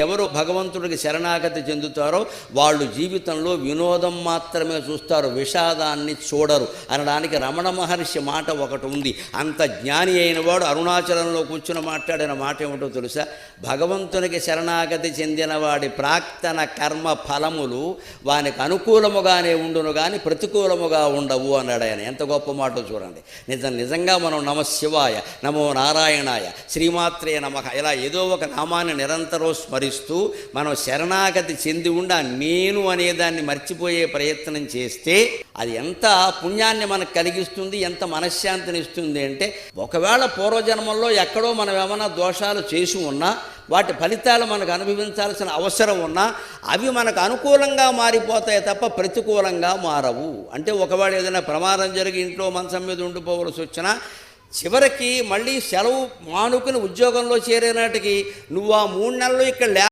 ఎవరు భగవంతుడికి శరణాగతి చెందుతారో వాళ్ళు జీవితంలో వినోదం మాత్రమే చూస్తారు, విషాదాన్ని చూడరు అనడానికి రమణ మహర్షి మాట ఒకటి ఉంది. అంత జ్ఞాని అయిన వాడు అరుణాచలంలో కూర్చుని మాట్లాడిన మాట ఏమిటో తెలుసా? భగవంతునికి శరణాగతి చెందిన వాడి ప్రాక్తన కర్మ ఫలములు వానికి అనుకూలముగానే ఉండును కానీ ప్రతికూలముగా ఉండవు అన్నాడు ఆయన. ఎంత గొప్ప మాటో చూడండి. నిజంగా మనం నమ శివాయ, నమో నారాయణాయ, శ్రీమాత్రే నమః ఇలా ఏదో ఒక నామాన్ని నిరంతరం స్మరిస్తూ మనం శరణాగతి చెంది ఉండి నేను అనేదాన్ని మర్చిపోయే ప్రయత్నం చేస్తే అది ఎంత పుణ్యాన్ని మనకు కలిగిస్తుంది, ఎంత మనశ్శాంతిని ఇస్తుంది అంటే, ఒకవేళ పూర్వజన్మల్లో ఎక్కడో మనం ఏమైనా దోషాలు చేసి ఉన్నా వాటి ఫలితాలు మనకు అనుభవించాల్సిన అవసరం ఉన్నా అవి మనకు అనుకూలంగా మారిపోతాయి తప్ప ప్రతికూలంగా మారవు. అంటే ఒకవేళ ఏదైనా ప్రమాదం జరిగి ఇంట్లో మంచం మీద ఉండిపోవలసి వచ్చినా చివరికి మళ్ళీ సెలవు మానుకుని ఉద్యోగంలో చేరే నాటికి నువ్వు ఆ 3 నెలలు ఇక్కడ